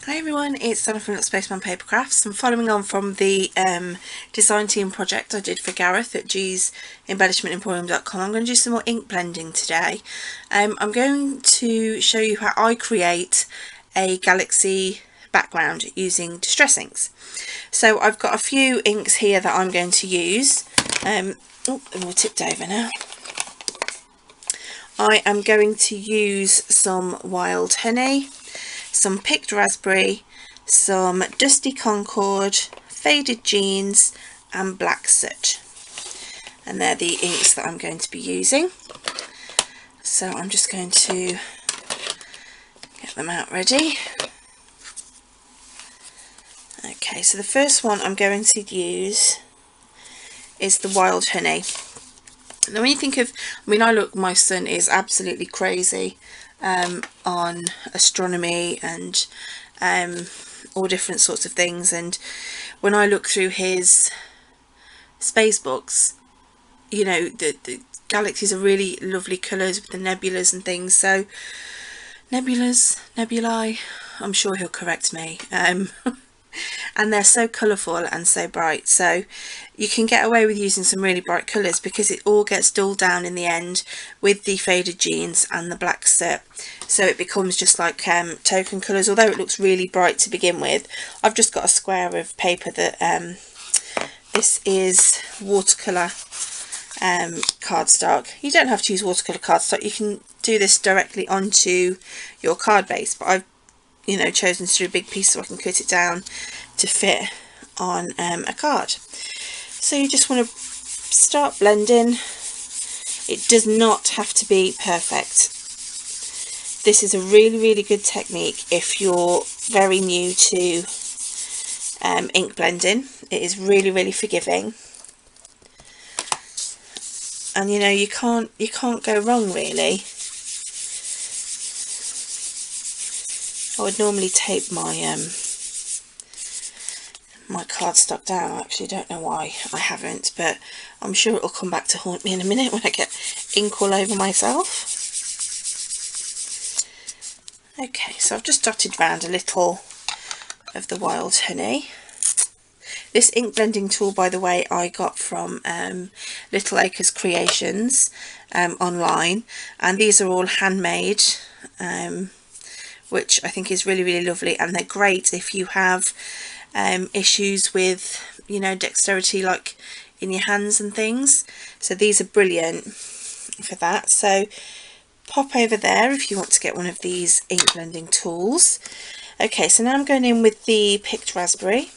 Hi everyone, it's Donna from Little Spaceman Papercrafts. I'm following on from the design team project I did for Gareth at embellishmentemporium.com. I'm going to do some more ink blending today. I'm going to show you how I create a galaxy background using distress inks. So I've got a few inks here that I'm going to use. Oh, they're all tipped over now. I am going to use some wild honey, some picked raspberry, some dusty concord, faded jeans and black soot, and they're the inks that I'm going to be using. So I'm just going to get them out ready. Okay, so the first one I'm going to use is the wild honey. Now when you think of, my son is absolutely crazy on astronomy and all different sorts of things, and when I look through his space books, you know, the galaxies are really lovely colours with the nebulas and things. So nebulae, I'm sure he'll correct me, and they're so colourful and so bright, so you can get away with using some really bright colours because it all gets dulled down in the end with the faded jeans and the black soot, so it becomes just like token colours. Although it looks really bright to begin with, I've just got a square of paper that this is watercolour cardstock. You don't have to use watercolour cardstock, you can do this directly onto your card base, but I've chosen to do a big piece so I can cut it down to fit on a card. So you just want to start blending. It does not have to be perfect. This is a really good technique if you're very new to ink blending. It is really forgiving, and you can't go wrong really. I would normally tape my my cardstock down. I actually don't know why I haven't, but I'm sure it'll come back to haunt me in a minute when I get ink all over myself. Okay, so I've just dotted round a little of the wild honey. This ink blending tool, by the way, I got from Little Acres Creations online, and these are all handmade, which I think is really lovely, and they're great if you have issues with dexterity, like in your hands and things. So these are brilliant for that. So pop over there if you want to get one of these ink blending tools. Okay, so now I'm going in with the picked raspberry,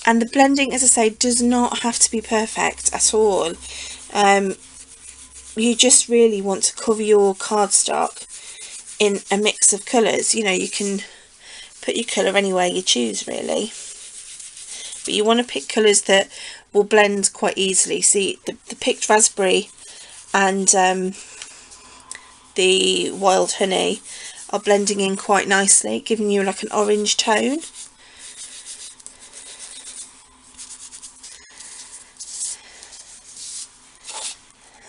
and the blending, as I say, does not have to be perfect at all. You just really want to cover your cardstock in a mix of colours. You can put your colour anywhere you choose really, but you want to pick colours that will blend quite easily. See, the picked raspberry and the wild honey are blending in quite nicely, giving you like an orange tone.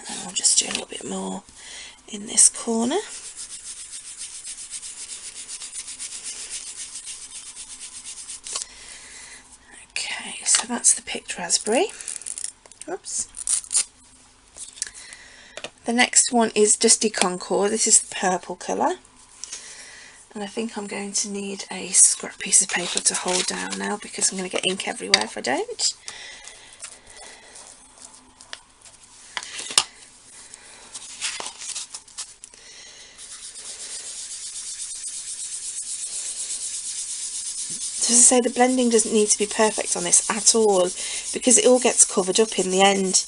And I'll just do a little bit more in this corner. So that's the picked raspberry. Oops. The next one is Dusty Concord. This is the purple colour, and I think I'm going to need a scrap piece of paper to hold down now because I'm going to get ink everywhere if I don't. As I say, the blending doesn't need to be perfect on this at all because it all gets covered up in the end.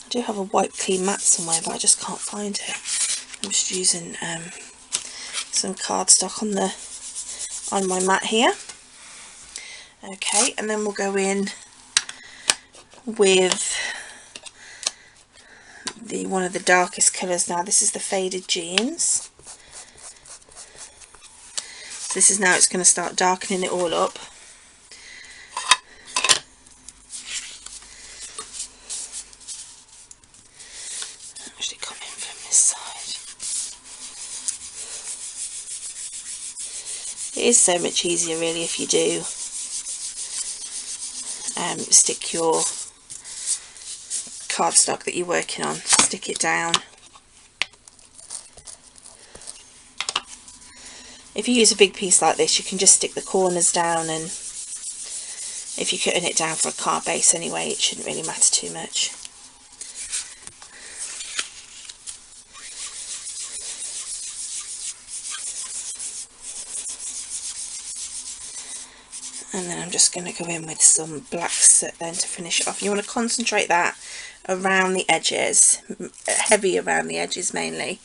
I do have a white clean mat somewhere, but I just can't find it. I'm just using some cardstock on my mat here. Okay, and then we'll go in with one of the darkest colours now. This is the faded jeans. So this is now, it's going to start darkening it all up. Actually come in from this side. It is so much easier really if you do stick your cardstock that you're working on, stick it down. If you use a big piece like this, you can just stick the corners down, and if you're cutting it down for a card base anyway, it shouldn't really matter too much. And then I'm just going to go in with some black soot then to finish it off. You want to concentrate that around the edges, heavy around the edges mainly.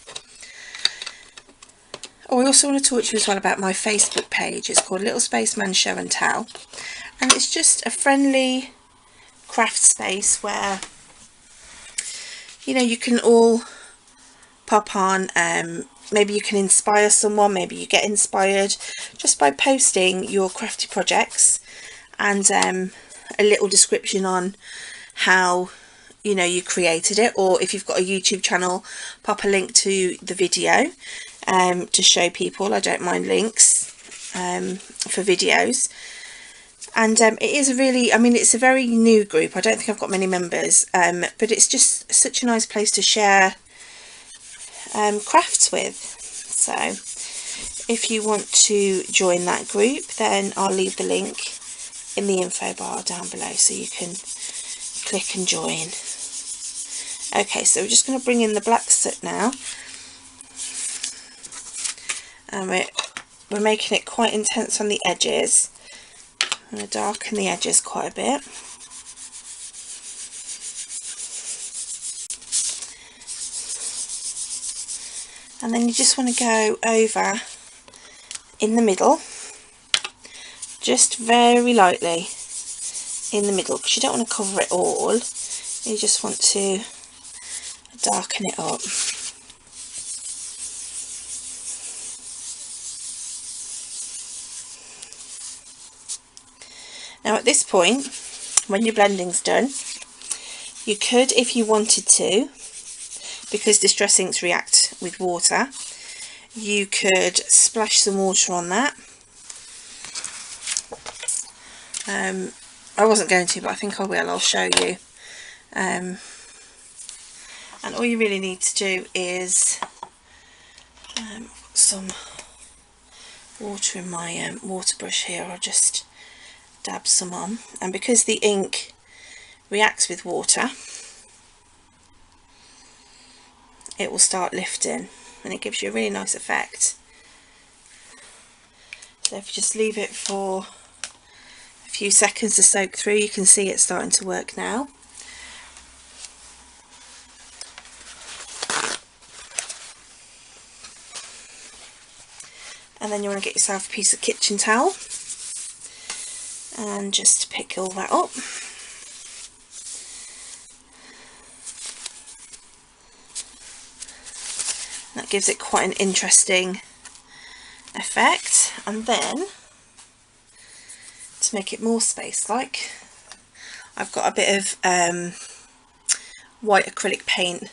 Oh, I also want to talk to you as well about my Facebook page. It's called Little Spaceman Show and Tell, and it's just a friendly craft space where, you know, you can all pop on. Maybe you can inspire someone, maybe you get inspired just by posting your crafty projects, and a little description on how, you know, you created it, or if you've got a YouTube channel, pop a link to the video to show people. I don't mind links for videos. And it is a really, I mean, it's a very new group. I don't think I've got many members, but it's just such a nice place to share crafts with. So if you want to join that group, then I'll leave the link in the info bar down below so you can click and join. Okay, so we're just going to bring in the black soot now, and we're making it quite intense on the edges. I'm going to darken the edges quite a bit. And then you just want to go over in the middle, just very lightly in the middle, because you don't want to cover it all. You just want to darken it up. Now at this point, when your blending's done, you could, if you wanted to, because distress inks react with water, you could splash some water on that. I wasn't going to, but I think I will. I'll show you. And all you really need to do is put some water in my water brush here. I'll just dab some on, and because the ink reacts with water, it will start lifting, and it gives you a really nice effect. So if you just leave it for a few seconds to soak through, you can see it's starting to work now. And then you want to get yourself a piece of kitchen towel and just pick all that up. That gives it quite an interesting effect. And then, to make it more space-like, I've got a bit of white acrylic paint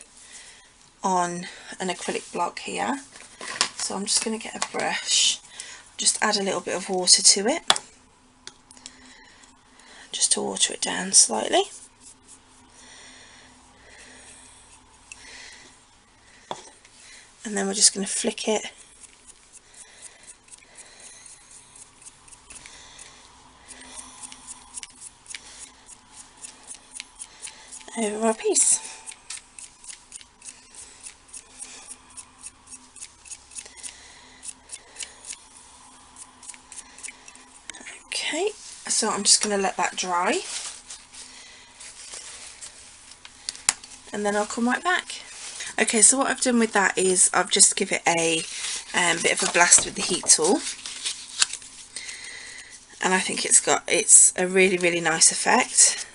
on an acrylic block here. So I'm just going to get a brush, just add a little bit of water to it, just to water it down slightly. And then we're just going to flick it over our piece. Okay, so I'm just going to let that dry, and then I'll come right back. Okay, so what I've done with that is I've just give it a bit of a blast with the heat tool, and I think it's a really nice effect.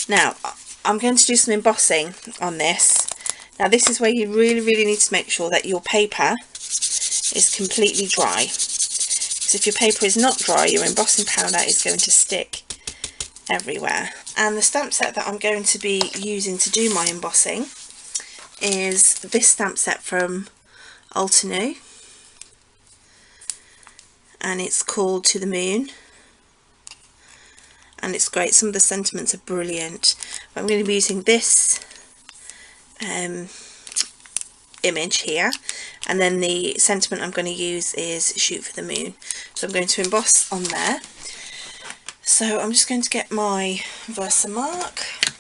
Now I'm going to do some embossing on this. Now this is where you really need to make sure that your paper is completely dry. because if your paper is not dry, your embossing powder is going to stick everywhere. And the stamp set that I'm going to be using to do my embossing is this stamp set from Altenew, and it's called To the Moon, and it's great. Some of the sentiments are brilliant. But I'm going to be using this image here, and then the sentiment I'm going to use is Shoot for the Moon. So I'm going to emboss on there. So I'm just going to get my Versamark.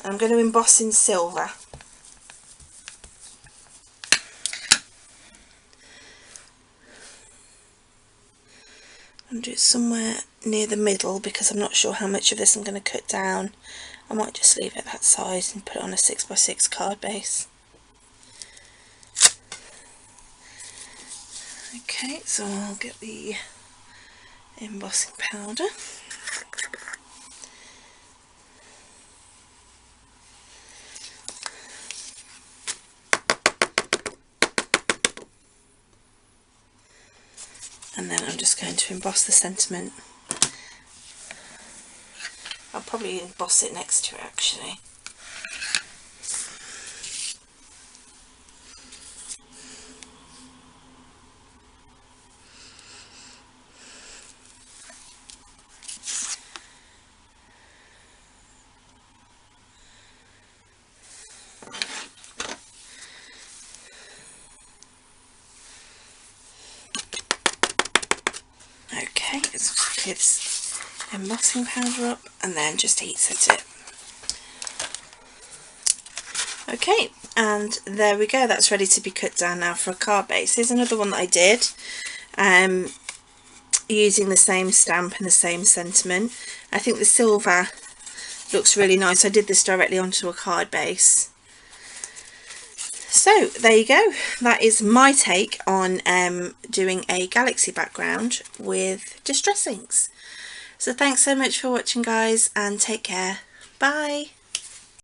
I'm going to emboss in silver. And do it somewhere near the middle because I'm not sure how much of this I'm going to cut down. I might just leave it that size and put it on a 6x6 card base. Okay, so I'll get the embossing powder. And then I'm just going to emboss the sentiment. I'll probably emboss it next to it actually. Okay, let's clear this embossing powder up and then just heat set it. Okay, and there we go, that's ready to be cut down now for a card base. Here's another one that I did using the same stamp and the same sentiment. I think the silver looks really nice. I did this directly onto a card base. So there you go, that is my take on doing a galaxy background with distress inks. So thanks so much for watching guys, and take care. Bye.